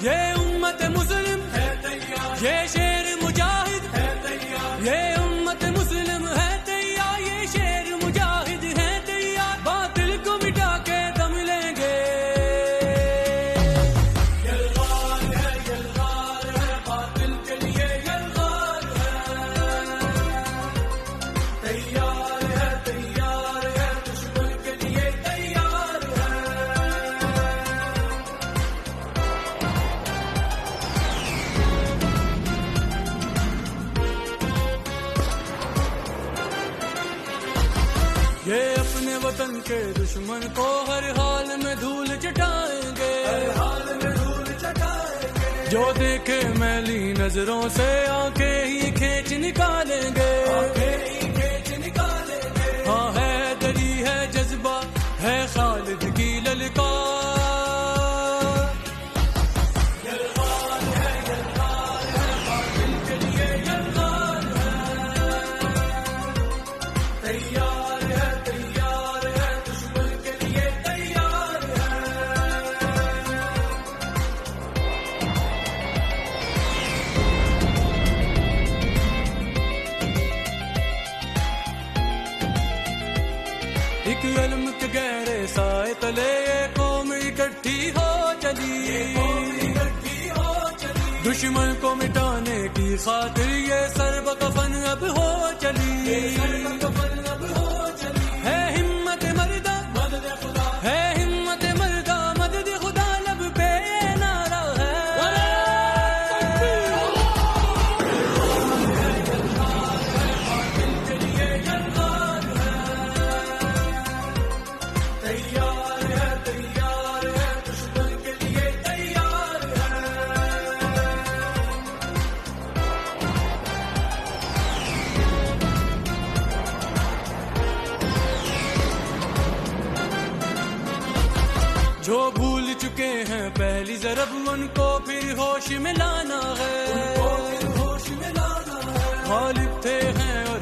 ये उम्मत मुस्लिम है तैयार, ये शेर मुजाहिद है तैयार, ये उम्मत मुस्लिम है तैयार, ये शेर मुजाहिद है तैयार, बातिल को मिटा के दम लेंगे। यलगार है बातिल के लिए यलगार है, तैयार है दुश्मन के लिए तैयार है। ये अपने वतन के दुश्मन को हर हाल में धूल चटाएंगे, हर हाल में धूल चटाएंगे। जो देखे मैली नजरों से आंखें ही खींच निकालेंगे, आंखें ही खींच निकालेंगे। हाँ है दरी है जज्बा है खालिद की ललकार। यलगार है बातिल के लिए यलगार है, तैयार है दुश्मन के लिए तैयार है। एक इल्म के गहरे साए तले ये कौम इकट्ठी हो चली, दुश्मन को मिटाने की खातिर ये सर्ब कफन अब हो चली। है हिम्मत मर्दा मदद खुदा, है हिम्मत मर्दा मदद खुदा, लब पे ये नारा है। बातिल के लिए यलगार है, तैयार है दुश्मन के लिए तैयार है। जो भूल चुके हैं पहली ज़रब उनको फिर होश में लाना है, गालिब थे हैं